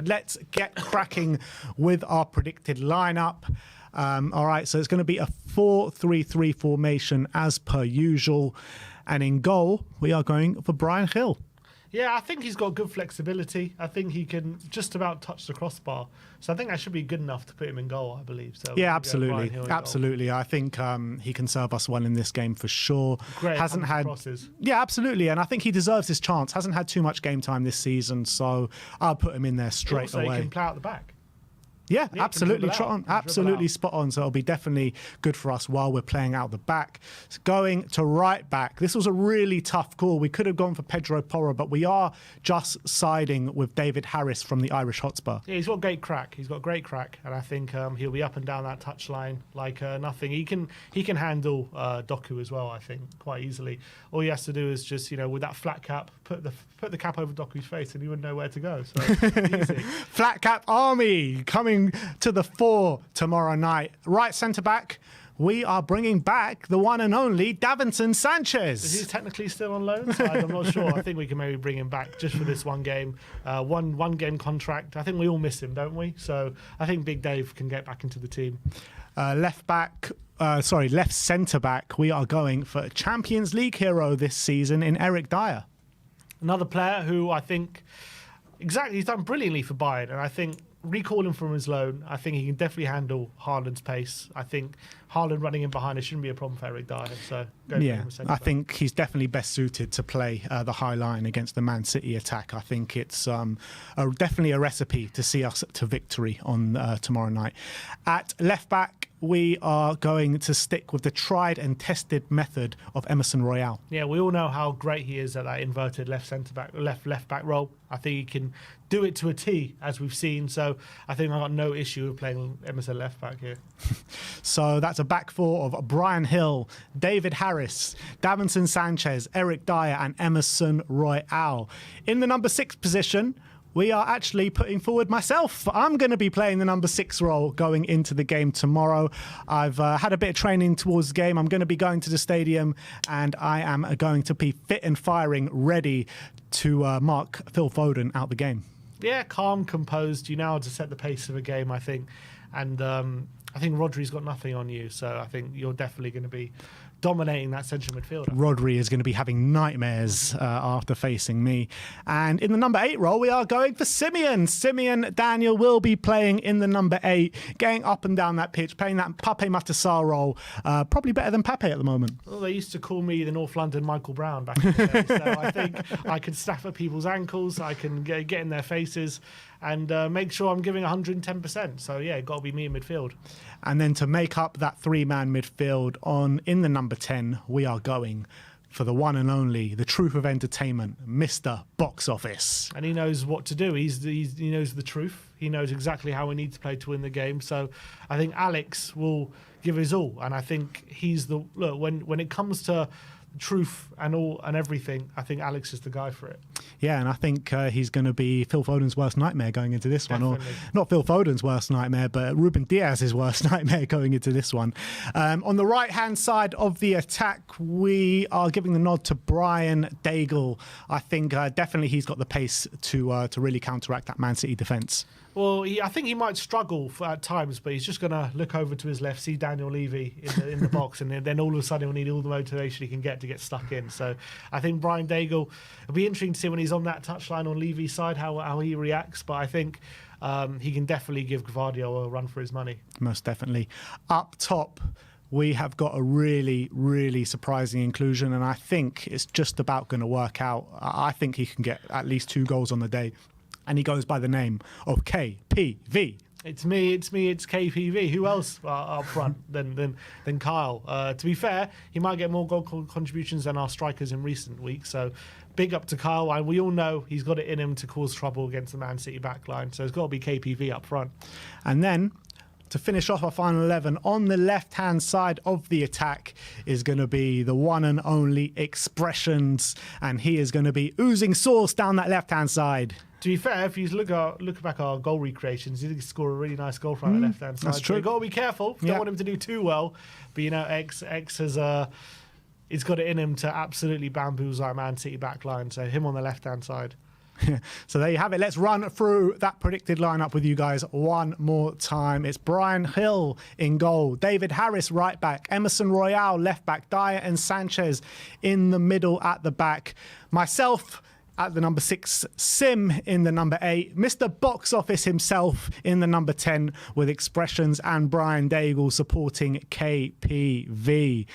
But let's get cracking with our predicted lineup. All right, so it's going to be a 4-3-3 formation as per usual. And in goal, we are going for Bryan Gil. Yeah, I think he's got good flexibility. I think he can just about touch the crossbar. So I think that should be good enough to put him in goal, I believe. So yeah, absolutely. Absolutely. I think he can serve us well in this game for sure. Great. Hasn't had crosses. Yeah, absolutely. And I think he deserves his chance. Hasn't had too much game time this season, so I'll put him in there straight away. He can play out the back. Yeah, absolutely. Absolutely spot on. So it'll be definitely good for us while we're playing out the back. Going to right back. This was a really tough call. We could have gone for Pedro Porro, but we are just siding with David Harris from the Irish Hotspur. Yeah, he's got great crack. And I think he'll be up and down that touchline like nothing. He can handle Doku as well, I think, quite easily. All he has to do is just, with that flat cap, put the cap over Doku's face and he wouldn't know where to go. So easy. Flat cap army coming to the fore tomorrow night. Right centre back, we are bringing back the one and only Davinson Sanchez. Is he technically still on loan? I'm not sure. I think we can maybe bring him back just for this one game. One game contract. I think we all miss him, don't we? So I think Big Dave can get back into the team. Left centre back, we are going for a Champions League hero this season in Eric Dyer. Another player who I think he's done brilliantly for Bayern, and I think recall him from his loan. I think he can definitely handle Haaland's pace. I think Haaland running in behind it shouldn't be a problem for Eric Dyer. So I think he's definitely best suited to play the high line against the Man City attack. I think it's definitely a recipe to see us to victory on tomorrow night. At left back, we are going to stick with the tried and tested method of Emerson Royal. Yeah, we all know how great he is at that inverted left back role. I think he can do it to a T, as we've seen. So I think I've got no issue with playing Emerson left back here. So that's a back four of Bryan Gil, David Harris, Davinson Sanchez, Eric Dyer, and Emerson Royal. In the number 6 position, we are actually putting forward myself. I'm going to be playing the number 6 role going into the game tomorrow. I've had a bit of training towards the game. I'm going to be going to the stadium and I am going to be fit and firing, ready to mark Phil Foden out the game. Yeah, calm, composed. You know how to set the pace of a game, I think. And I think Rodri's got nothing on you. So I think you're definitely going to be dominating that central midfielder. Rodri is going to be having nightmares after facing me. And in the number 8 role, we are going for Simeon. Simeon Daniel will be playing in the number 8, getting up and down that pitch, playing that Pape Matar role. Probably better than Pape at the moment. Well, they used to call me the North London Michael Brown back in the day. So I think I can snap at people's ankles, I can get in their faces and make sure I'm giving 110%. So yeah, got to be me in midfield. And then to make up that 3-man midfield in the number 10, we are going for the one and only, the truth of entertainment, Mr. Box Office. And he knows what to do. He knows the truth. He knows exactly how we need to play to win the game. So I think Alex will give his all. And I think he's when it comes to truth and everything, I think Alex is the guy for it. Yeah, and I think he's going to be Phil Foden's worst nightmare going into this one. Or not Phil Foden's worst nightmare, but Ruben Diaz's worst nightmare going into this one. On the right-hand side of the attack, we are giving the nod to Brian Daigle. I think definitely he's got the pace to really counteract that Man City defence. Well, I think he might struggle at times, but he's just going to look over to his left, see Daniel Levy in the box, and then all of a sudden he'll need all the motivation he can get to get stuck in. So I think Brian Daigle, it'll be interesting to see when he's on that touchline on Levy's side how he reacts, but I think he can definitely give Gvardiol a run for his money. Most definitely. Up top, we have got a really, really surprising inclusion, and I think it's just about going to work out. I think he can get at least 2 goals on the day. And he goes by the name of KPV. It's me, it's KPV. Who else up front than Kyle? To be fair, he might get more goal contributions than our strikers in recent weeks. So big up to Kyle. And we all know he's got it in him to cause trouble against the Man City backline. So it's got to be KPV up front. And then to finish off our final 11, on the left-hand side of the attack is going to be the one and only Expressions. And he is going to be oozing sauce down that left-hand side. To be fair, if you look back at our goal recreations, he did score a really nice goal from the left-hand side. That's true. So you've got to be careful. You don't want him to do too well. But, X has he's got it in him to absolutely bamboozle our Man City backline. So him on the left-hand side. So there you have it. Let's run through that predicted lineup with you guys one more time. It's Bryan Gil in goal, David Harris right back, Emerson Royal left back, Dyer and Sanchez in the middle at the back, myself at the number 6, Sim in the number 8, Mr. Box Office himself in the number 10 with Expressions, and Brian Daigle supporting KPV.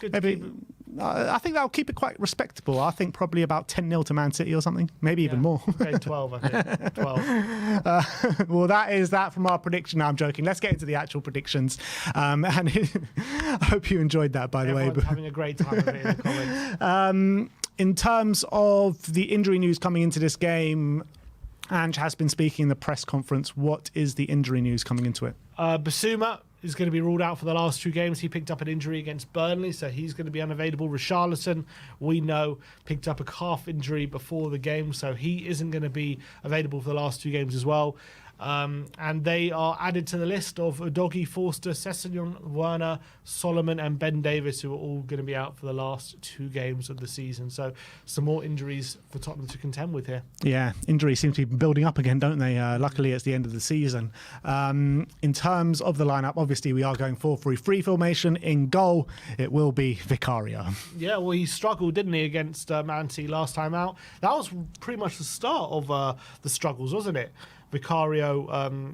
Maybe, I think that'll keep it quite respectable. I think probably about 10-0 to Man City or something, maybe even more. Okay, 12, I think. 12. Well, that is that from our prediction. No, I'm joking. Let's get into the actual predictions. And I hope you enjoyed that, by the way. Everyone's having a great time of it in the comments. In terms of the injury news coming into this game, Ange has been speaking in the press conference. What is the injury news coming into it? Basuma is going to be ruled out for the last 2 games. He picked up an injury against Burnley, so he's going to be unavailable. Richarlison, we know, picked up a calf injury before the game, so he isn't going to be available for the last 2 games as well. And they are added to the list of Udogie, Forster, Sessegnon, Werner, Solomon and Ben Davis, who are all going to be out for the last 2 games of the season. So some more injuries for Tottenham to contend with here. Yeah, injuries seem to be building up again, don't they? Luckily, it's the end of the season. In terms of the lineup, obviously, we are going 4-3-3 formation. In goal, it will be Vicario. Yeah, well, he struggled, didn't he, against Man City last time out? That was pretty much the start of the struggles, wasn't it? Vicario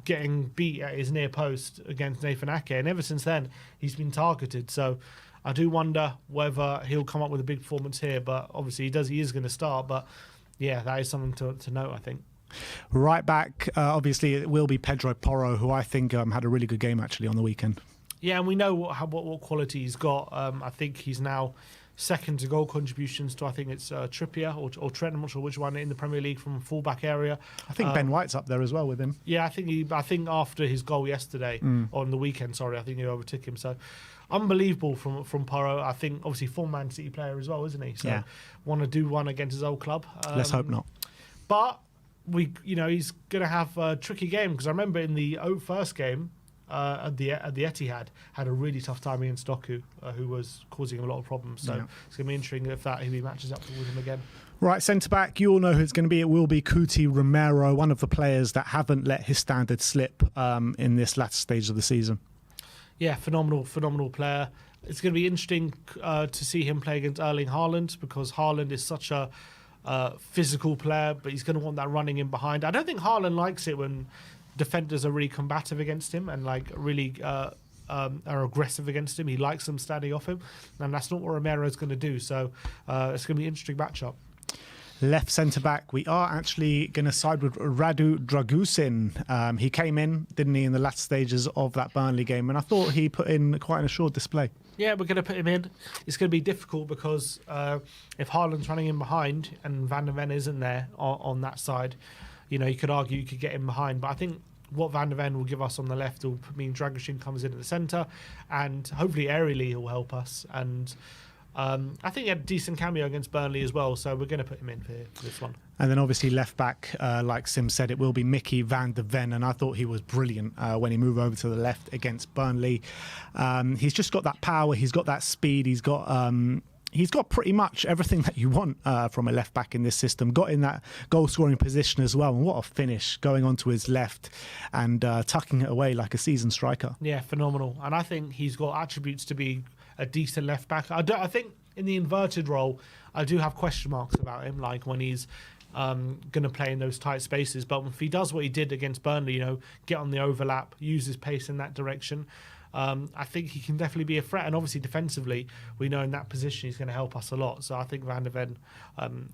getting beat at his near post against Nathan Ake, and ever since then he's been targeted. So I do wonder whether he'll come up with a big performance here, but obviously he is going to start. But yeah, that is something to note, I think. Right back, obviously it will be Pedro Porro, who I think had a really good game actually on the weekend. Yeah, and we know what quality he's got. I think he's now second to goal contributions to, I think it's Trippier or Trent, I'm not sure which one, in the Premier League from fullback area. I think Ben White's up there as well with him. Yeah, I think after his goal yesterday, on the weekend, I think he overtook him. So unbelievable from Porro. I think obviously former Man City player as well, isn't he? So yeah, want to do one against his old club. Let's hope not. But he's going to have a tricky game, because I remember in the first game, at the Etihad, had a really tough time against Doku, who was causing him a lot of problems. So it's going to be interesting if he matches up with him again. Right, centre-back, you all know who it's going to be. It will be Cuti Romero, one of the players that haven't let his standard slip in this latter stage of the season. Yeah, phenomenal player. It's going to be interesting to see him play against Erling Haaland, because Haaland is such a physical player, but he's going to want that running in behind. I don't think Haaland likes it when defenders are really combative against him and really are aggressive against him. He likes them standing off him, and that's not what Romero's going to do. So it's going to be an interesting matchup. Left centre-back, we are actually going to side with Radu Dragusin. He came in, didn't he, in the last stages of that Burnley game, and I thought he put in quite an assured display. Yeah, we're going to put him in. It's going to be difficult because if Haaland's running in behind and Van der Ven isn't there on that side, you could argue you could get him behind. But I think what Van der Ven will give us on the left will mean Dragusin comes in at the centre, and hopefully aerially he'll help us. And I think he had a decent cameo against Burnley as well, so we're going to put him in for this one. And then obviously left back, like Sim said, it will be Mickey Van der Ven, and I thought he was brilliant when he moved over to the left against Burnley. He's just got that power, he's got that speed, he's got pretty much everything that you want from a left back in this system. Got in that goal scoring position as well, and what a finish, going onto his left and tucking it away like a seasoned striker. Yeah, phenomenal. And I think he's got attributes to be a decent left back. I think in the inverted role, I do have question marks about him, like when he's going to play in those tight spaces. But if he does what he did against Burnley, get on the overlap, use his pace in that direction, I think he can definitely be a threat. And obviously defensively, we know in that position he's going to help us a lot. So I think Van der Ven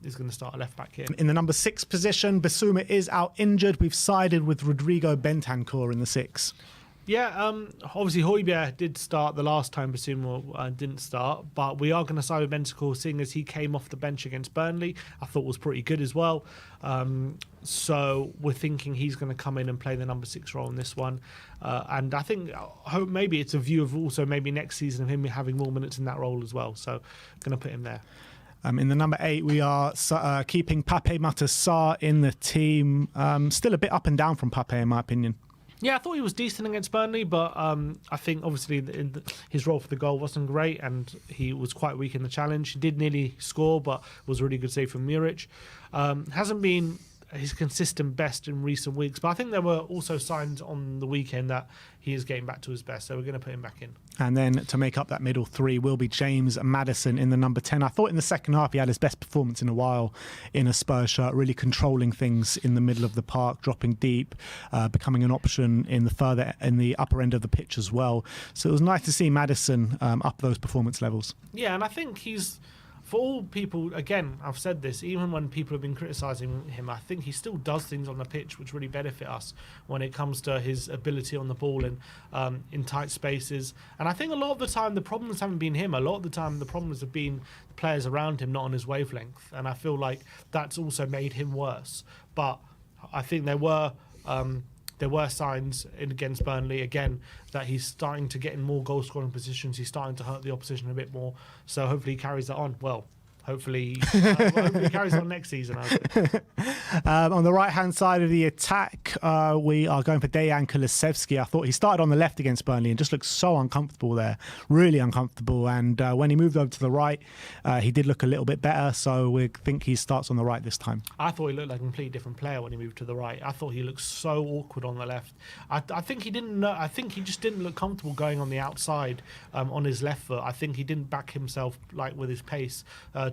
is going to start a left back here. In the number 6 position, Basuma is out injured. We've sided with Rodrigo Bentancur in the 6. Yeah, obviously Højbjerg did start the last time Basuma didn't start, but we are going to side with Bentancur, seeing as he came off the bench against Burnley. I thought was pretty good as well. So we're thinking he's going to come in and play the number 6 role in this one. And I hope maybe it's a view of also maybe next season of him having more minutes in that role as well. So going to put him there. In the number 8, we are keeping Pape Matar Sarr in the team. Still a bit up and down from Pape, in my opinion. Yeah, I thought he was decent against Burnley, but I think obviously his role for the goal wasn't great, and he was quite weak in the challenge. He did nearly score, but was a really good save from Muric. Hasn't been his consistent best in recent weeks, but I think there were also signs on the weekend that he is getting back to his best, so we're going to put him back in. And then to make up that middle three will be James Maddison in the number 10. I thought in the second half he had his best performance in a while in a Spurs shirt, really controlling things in the middle of the park, dropping deep, becoming an option in the upper end of the pitch as well. So it was nice to see Maddison up those performance levels. Yeah, and I think he's, for all people, again, I've said this, even when people have been criticising him, I think he still does things on the pitch which really benefit us when it comes to his ability on the ball and in tight spaces. And I think a lot of the time the problems haven't been him. A lot of the time the problems have been players around him not on his wavelength. And I feel like that's also made him worse. But I think there were signs against Burnley, again, that he's starting to get in more goal-scoring positions. He's starting to hurt the opposition a bit more. So hopefully he carries that on. Well, hopefully he carries on next season. On the right-hand side of the attack, we are going for Dejan Kulusevski. I thought he started on the left against Burnley and just looked so uncomfortable there, really uncomfortable. And when he moved over to the right, he did look a little bit better. So we think he starts on the right this time. I thought he looked like a completely different player when he moved to the right. I thought he looked so awkward on the left. I think he didn't know. I think he just didn't look comfortable going on the outside on his left foot. I think he didn't back himself like with his pace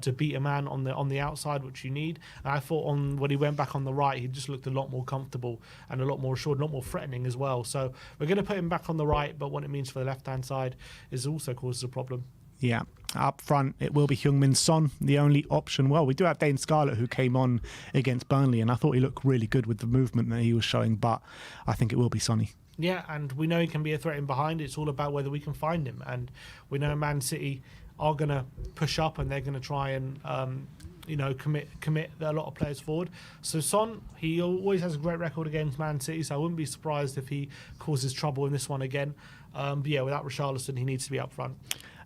to beat a man on the outside, which you need. And I thought when he went back on the right, he just looked a lot more comfortable and a lot more assured, a lot more threatening as well. So we're going to put him back on the right, but what it means for the left-hand side is also causes a problem. Yeah, up front it will be Heung-min Son, the only option. Well, we do have Dane Scarlett, who came on against Burnley, and I thought he looked really good with the movement that he was showing, but I think it will be Sonny. Yeah, and we know he can be a threat in behind. It's all about whether we can find him, and we know Man City are going to push up and they're going to try and commit a lot of players forward. So Son, he always has a great record against Man City, so I wouldn't be surprised if he causes trouble in this one again. But yeah, without Richarlison, he needs to be up front.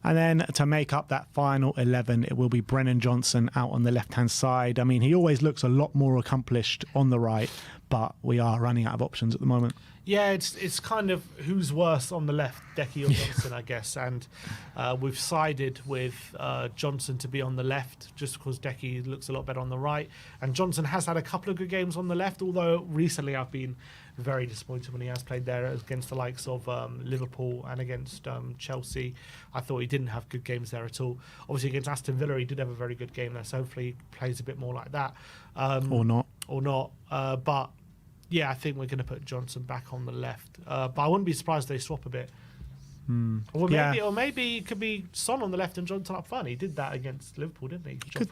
And then to make up that final 11, it will be Brennan Johnson out on the left-hand side. I mean, he always looks a lot more accomplished on the right, but we are running out of options at the moment. Yeah, it's kind of who's worse on the left, Decky or Johnson, I guess. And we've sided with Johnson to be on the left just because Decky looks a lot better on the right. And Johnson has had a couple of good games on the left, although recently I've been very disappointed when he has played there against the likes of Liverpool and against Chelsea. I thought he didn't have good games there at all. Obviously against Aston Villa he did have a very good game there, so hopefully he plays a bit more like that. Or not. But yeah, I think we're going to put Johnson back on the left. But I wouldn't be surprised if they swap a bit. Or maybe it could be Son on the left and Johnson up front. He did that against Liverpool, didn't he? He could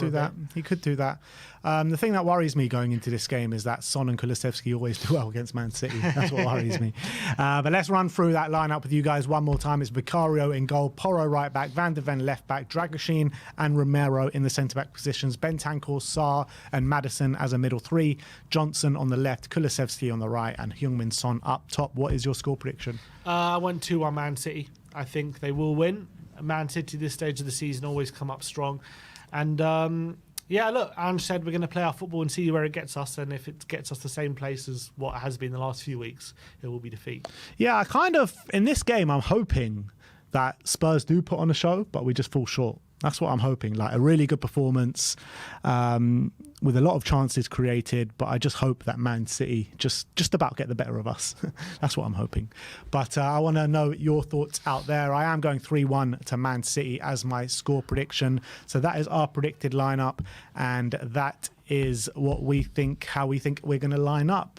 do that. The thing that worries me going into this game is that Son and Kulusevski always do well against Man City. That's what worries me. But let's run through that lineup with you guys one more time. It's Vicario in goal, Porro right back, Van de Ven left back, Dragoshin and Romero in the centre-back positions, Bentancur, Sarr and Maddison as a middle three, Johnson on the left, Kulusevski on the right and Heung-min Son up top. What is your score prediction? I went 2-1 Man City. I think they will win. Man City this stage of the season always come up strong. And yeah, look, Ange said we're going to play our football and see where it gets us. And if it gets us the same place as what has been the last few weeks, it will be defeat. Yeah, in this game, I'm hoping that Spurs do put on a show, but we just fall short. That's what I'm hoping, like a really good performance with a lot of chances created, but I just hope that Man City just about get the better of us. That's what I'm hoping. But I want to know your thoughts out there. I am going 3-1 to Man City as my score prediction. So that is our predicted lineup, and that is how we think we're going to line up.